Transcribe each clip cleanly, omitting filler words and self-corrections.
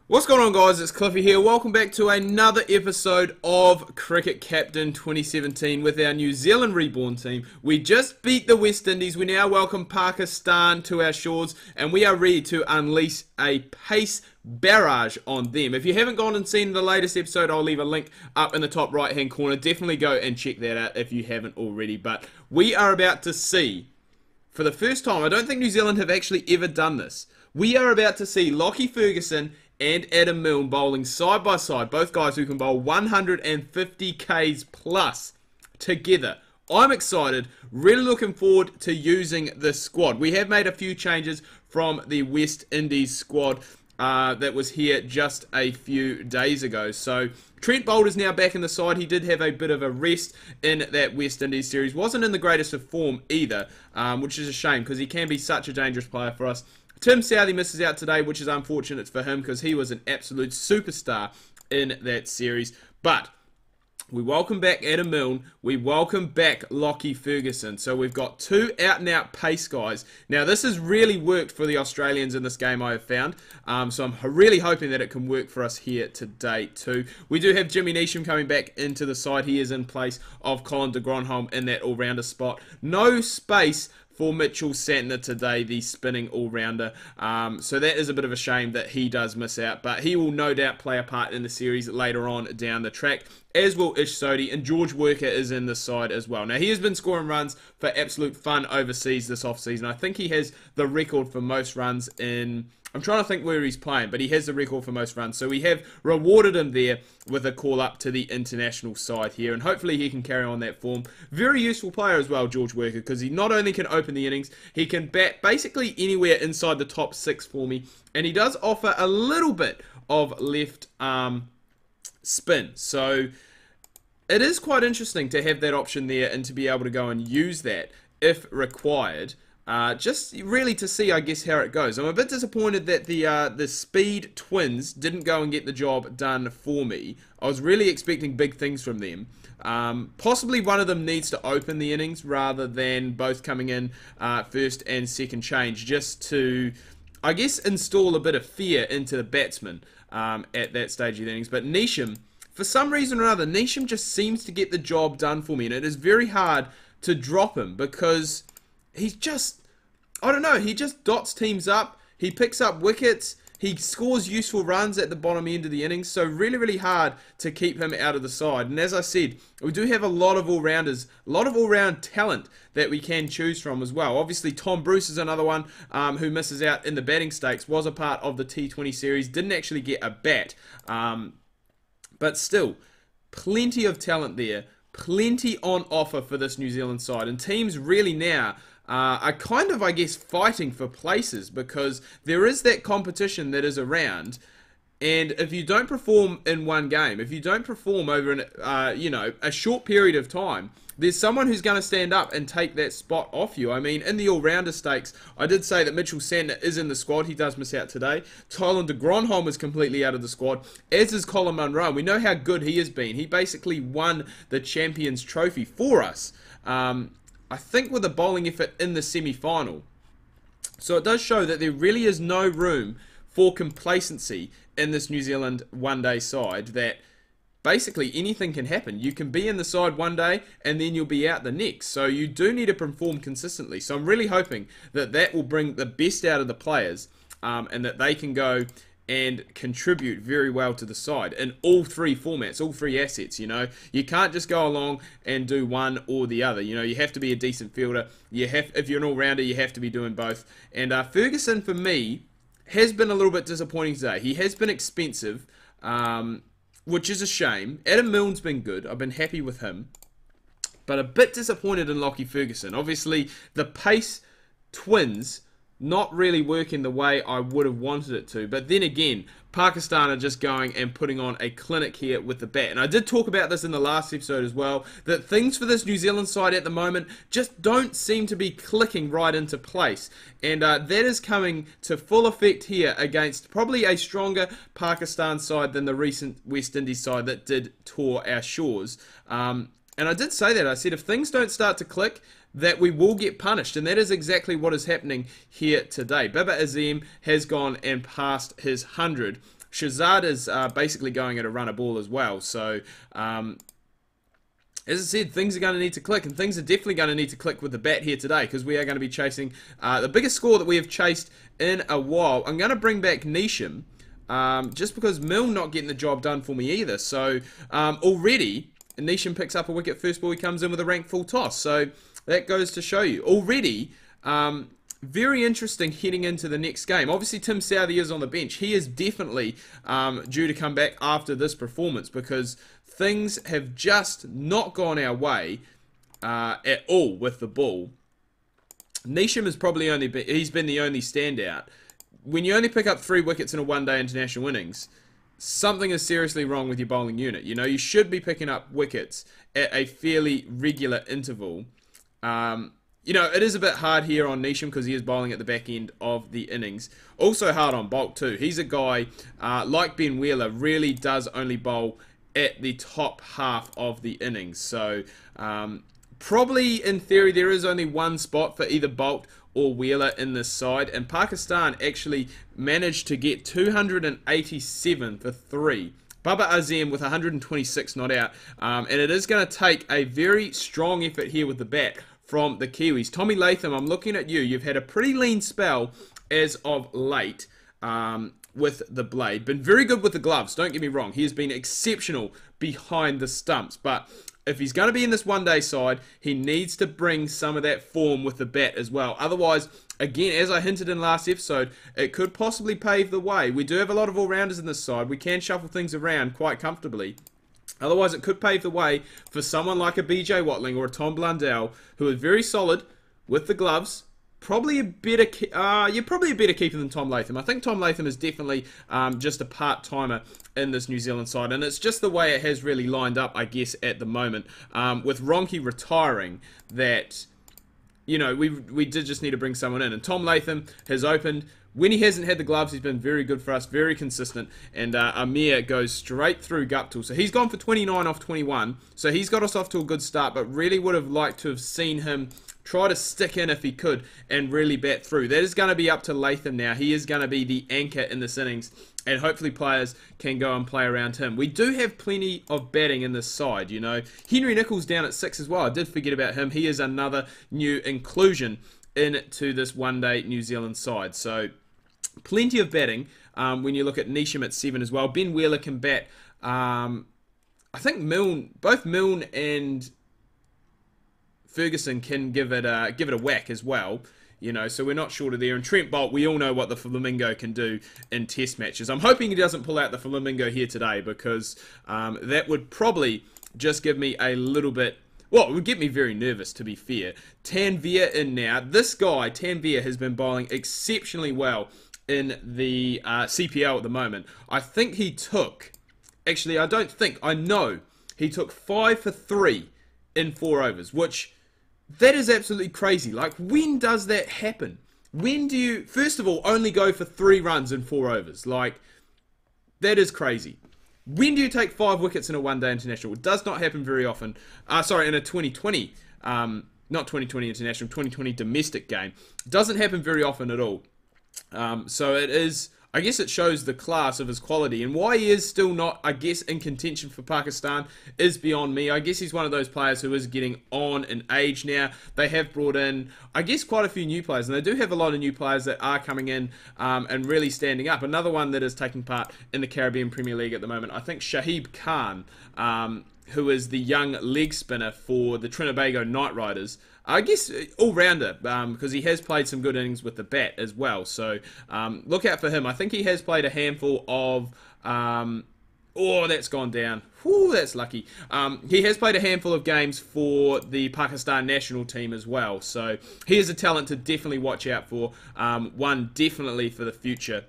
What's going on, guys? It's Cliffy here. Welcome back to another episode of Cricket Captain 2017 with our New Zealand Reborn team. We just beat the West Indies. We now welcome Pakistan to our shores, and we are ready to unleash a pace barrage on them. If you haven't gone and seen the latest episode, I'll leave a link up in the top right hand corner. Definitely go and check that out if you haven't already. But we are about to see, for the first time, I don't think New Zealand have actually ever done this. We are about to see Lockie Ferguson and Adam Milne bowling side by side, both guys who can bowl 150 Ks plus together. I'm excited, really looking forward to using this squad. We have made a few changes from the West Indies squad that was here just a few days ago. So Trent Boult is now back in the side. He did have a bit of a rest in that West Indies series. Wasn't in the greatest of form either, which is a shame because he can be such a dangerous player for us. Tim Southee misses out today, which is unfortunate for him because he was an absolute superstar in that series. But we welcome back Adam Milne. We welcome back Lockie Ferguson. So we've got two out-and-out pace guys. Now, this has really worked for the Australians in this game, I have found. So I'm really hoping that it can work for us here today too. We do have Jimmy Neesham coming back into the side. He is in place of Colin de Grandhomme in that all-rounder spot. No space for Mitchell Santner today, the spinning all-rounder. So that is a bit of a shame that he does miss out, but he will no doubt play a part in the series later on down the track, as will Ish Sodhi, and George Worker is in the side as well. Now, he has been scoring runs for absolute fun overseas this off-season. I think he has the record for most runs in... I'm trying to think where he's playing, but he has the record for most runs. So we have rewarded him there with a call up to the international side here, and hopefully he can carry on that form. Very useful player as well, George Worker, because he not only can open the innings, he can bat basically anywhere inside the top six for me, and he does offer a little bit of left arm spin. So it is quite interesting to have that option there and to be able to go and use that if required. Just really to see, I guess, how it goes. I'm a bit disappointed that the Speed twins didn't go and get the job done for me. I was really expecting big things from them. Possibly one of them needs to open the innings rather than both coming in first and second change, just to, I guess, install a bit of fear into the batsman at that stage of the innings. But Neesham, for some reason or another, Neesham just seems to get the job done for me, and it is very hard to drop him because he's just, I don't know, he just dots teams up, he picks up wickets, he scores useful runs at the bottom end of the innings, so really, really hard to keep him out of the side. And as I said, we do have a lot of all-rounders, a lot of all-round talent that we can choose from as well. Obviously, Tom Bruce is another one who misses out in the batting stakes, was a part of the T20 series, didn't actually get a bat, but still, plenty of talent there, plenty on offer for this New Zealand side, and teams really now are kind of, I guess, fighting for places because there is that competition that is around, and if you don't perform in one game, if you don't perform over an, a short period of time, there's someone who's going to stand up and take that spot off you. I mean, in the all-rounder stakes, I did say that Mitchell Santner is in the squad. He does miss out today. Colin de Grandhomme is completely out of the squad, as is Colin Munro. We know how good he has been. He basically won the Champions Trophy for us. I think with a bowling effort in the semi-final. So it does show that there really is no room for complacency in this New Zealand one-day side, that basically anything can happen. You can be in the side one day and then you'll be out the next. So you do need to perform consistently. So I'm really hoping that that will bring the best out of the players and that they can go and contribute very well to the side in all three formats, all three assets. You know, you can't just go along and do one or the other. You know, you have to be a decent fielder. If you're an all-rounder, you have to be doing both. And Ferguson, for me, has been a little bit disappointing today. He has been expensive, which is a shame. Adam Milne's been good. I've been happy with him, but a bit disappointed in Lockie Ferguson. Obviously, the pace twins not really working the way I would have wanted it to. But then again, Pakistan are just going and putting on a clinic here with the bat. And I did talk about this in the last episode as well, that things for this New Zealand side at the moment just don't seem to be clicking right into place. And that is coming to full effect here against probably a stronger Pakistan side than the recent West Indies side that did tour our shores. And I did say that. I said if things don't start to click, that we will get punished, and that is exactly what is happening here today. Baba Azim has gone and passed his 100. Shazad is basically going at a runner ball as well. So, as I said, things are going to need to click, and things are definitely going to need to click with the bat here today, because we are going to be chasing the biggest score that we have chased in a while. I'm going to bring back Nisham, just because Milne not getting the job done for me either. So, already, Nisham picks up a wicket first ball. He comes in with a rank full toss. So, that goes to show you. Already, very interesting heading into the next game. Obviously, Tim Southee is on the bench. He is definitely due to come back after this performance, because things have just not gone our way at all with the ball. Nisham has probably he's been the only standout. When you only pick up 3 wickets in a one-day international innings, something is seriously wrong with your bowling unit. You know, you should be picking up wickets at a fairly regular interval. You know, it is a bit hard here on Nisham because he is bowling at the back end of the innings. Also hard on Bolt too. He's a guy, like Ben Wheeler, really does only bowl at the top half of the innings. So, probably in theory there is only one spot for either Bolt or Wheeler in this side. And Pakistan actually managed to get 287 for 3. Baba Azim with 126 not out. And it is going to take a very strong effort here with the bat from the Kiwis. Tommy Latham, I'm looking at you. You've had a pretty lean spell as of late with the blade. Been very good with the gloves, don't get me wrong. He has been exceptional behind the stumps. But if he's going to be in this one-day side, he needs to bring some of that form with the bat as well. Otherwise, again, as I hinted in last episode, it could possibly pave the way. We do have a lot of all-rounders in this side. We can shuffle things around quite comfortably. Otherwise, it could pave the way for someone like a BJ Watling or a Tom Blundell, who is very solid with the gloves. Probably a better, you're probably a better keeper than Tom Latham. I think Tom Latham is definitely just a part-timer in this New Zealand side, and it's just the way it has really lined up, I guess, at the moment. With Ronke retiring, that, you know, we did just need to bring someone in, and Tom Latham has opened. When he hasn't had the gloves, he's been very good for us, very consistent. And Amir goes straight through Guptill. So he's gone for 29 off 21. So he's got us off to a good start, but really would have liked to have seen him try to stick in if he could and really bat through. That is going to be up to Latham now. He is going to be the anchor in this innings, and hopefully players can go and play around him. We do have plenty of batting in this side, you know. Henry Nicholls down at 6 as well. I did forget about him. He is another new inclusion into this one-day New Zealand side. So plenty of batting when you look at Nisham at 7 as well. Ben Wheeler can bat. I think both Milne and Ferguson can give it a whack as well. You know, so we're not short of there. And Trent Bolt, we all know what the Flamingo can do in test matches. I'm hoping he doesn't pull out the Flamingo here today, because that would probably just give me a little bit... Well, it would get me very nervous, to be fair. Tanveer in now. This guy, Tanveer, has been bowling exceptionally well in the CPL at the moment. I think he took... Actually, I don't think. I know he took 5 for 3 in 4 overs, which... That is absolutely crazy. Like, when does that happen? When do you, first of all, only go for 3 runs in 4 overs? Like, that is crazy. When do you take 5 wickets in a one-day international? It does not happen very often. Sorry, in a 2020, not 2020 international, 2020 domestic game. It doesn't happen very often at all. So it is... I guess it shows the class of his quality, and why he is still not, I guess, in contention for Pakistan is beyond me. I guess he's one of those players who is getting on in age now. They have brought in, I guess, quite a few new players, and they do have a lot of new players that are coming in and really standing up. Another one that is taking part in the Caribbean Premier League at the moment, I think Shahib Khan, who is the young leg spinner for the Trinbago Knight Riders. I guess all-rounder, because he has played some good innings with the bat as well. So look out for him. I think he has played a handful of... oh, that's gone down. Whew, that's lucky. He has played a handful of games for the Pakistan national team as well. So he is a talent to definitely watch out for. One definitely for the future.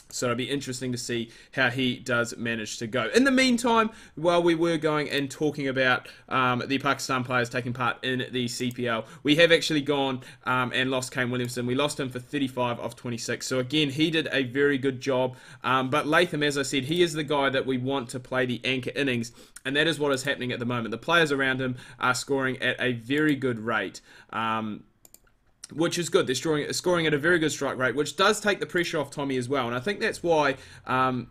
So it'll be interesting to see how he does manage to go. In the meantime, while we were going and talking about the Pakistan players taking part in the CPL, we have actually gone and lost Kane Williamson. We lost him for 35 off 26. So again, he did a very good job. But Latham, as I said, he is the guy that we want to play the anchor innings. And that is what is happening at the moment. The players around him are scoring at a very good rate. which is good. They're scoring at a very good strike rate, which does take the pressure off Tommy as well. And I think that's why,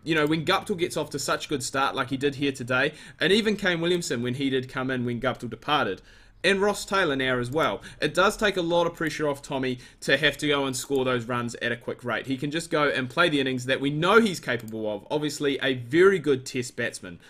you know, when Guptill gets off to such a good start like he did here today, and even Kane Williamson when he did come in when Guptill departed, and Ross Taylor now as well, it does take a lot of pressure off Tommy to have to go and score those runs at a quick rate. He can just go and play the innings that we know he's capable of. Obviously, a very good test batsman.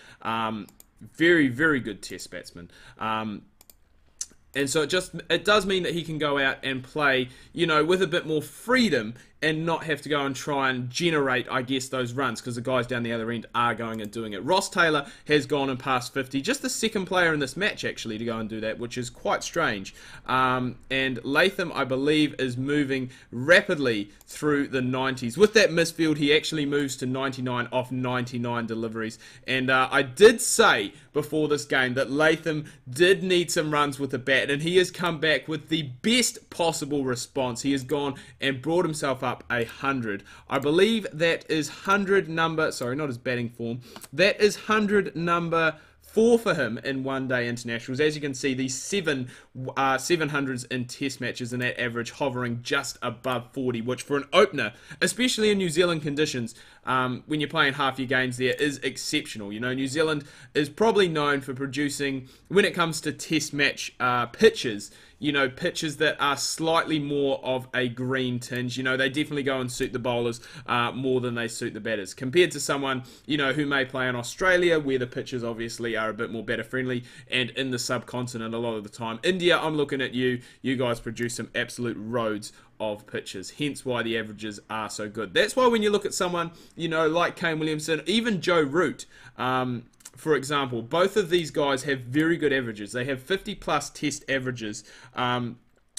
Very, very good test batsman. And so it does mean that he can go out and play, you know, with a bit more freedom and not have to go and try and generate, I guess, those runs, because the guys down the other end are going and doing it. Ross Taylor has gone and past 50, just the second player in this match, actually, to go and do that, which is quite strange. And Latham, I believe, is moving rapidly through the 90s. With that misfield, he actually moves to 99 off 99 deliveries. And I did say before this game that Latham did need some runs with the bat, and he has come back with the best possible response. He has gone and brought himself up 100. I believe that is 100 number, sorry, not his batting form, that is 100 number 4 for him in one-day internationals. As you can see, these 700s in test matches, and that average hovering just above 40, which for an opener, especially in New Zealand conditions, when you're playing half your games there, is exceptional. You know, New Zealand is probably known for producing, when it comes to test match pitches, you know, pitches that are slightly more of a green tinge. You know, they definitely go and suit the bowlers more than they suit the batters. Compared to someone, you know, who may play in Australia, where the pitches obviously are a bit more batter friendly, and in the subcontinent a lot of the time. India, I'm looking at you. You guys produce some absolute roads of pitches, hence why the averages are so good. That's why when you look at someone, you know, like Kane Williamson, even Joe Root, for example, both of these guys have very good averages. They have 50 plus test averages,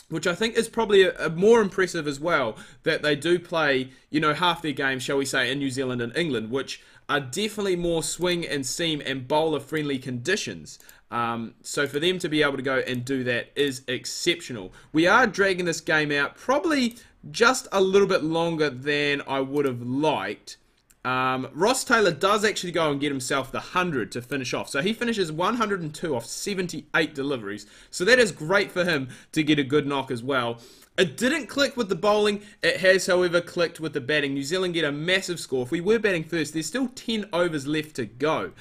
which I think is probably a more impressive as well, that they do play, you know, half their games, shall we say, in New Zealand and England, which are definitely more swing and seam and bowler friendly conditions. So for them to be able to go and do that is exceptional. We are dragging this game out probably just a little bit longer than I would have liked. Ross Taylor does actually go and get himself the 100 to finish off. So he finishes 102 off 78 deliveries. So that is great for him to get a good knock as well. It didn't click with the bowling. It has, however, clicked with the batting. New Zealand get a massive score. If we were batting first, there's still 10 overs left to go.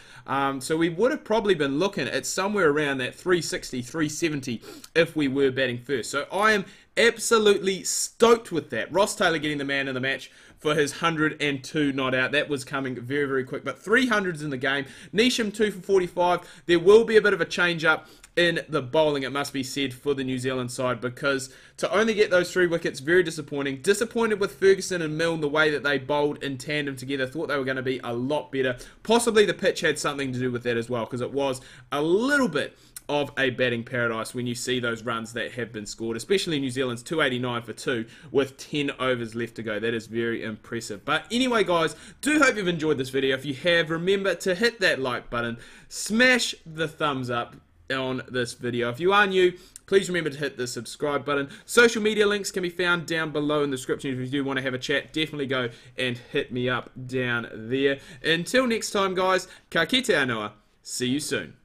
So we would have probably been looking at somewhere around that 360, 370 if we were batting first. So I am absolutely stoked with that. Ross Taylor getting the man of the match for his 102 not out. That was coming very, very quick. But 300s in the game. Neesham 2 for 45. There will be a bit of a change up in the bowling, it must be said, for the New Zealand side, because to only get those 3 wickets, very disappointing. Disappointed with Ferguson and Milne, the way that they bowled in tandem together. Thought they were going to be a lot better. Possibly the pitch had something to do with that as well, because it was a little bit of a batting paradise when you see those runs that have been scored, especially New Zealand's 289 for 2 with 10 overs left to go. That is very impressive. But anyway, guys, do hope you've enjoyed this video. If you have, remember to hit that like button, smash the thumbs up on this video. If you are new, please remember to hit the subscribe button. Social media links can be found down below in the description. If you do want to have a chat, definitely go and hit me up down there. Until next time, guys, ka kite anoa. See you soon.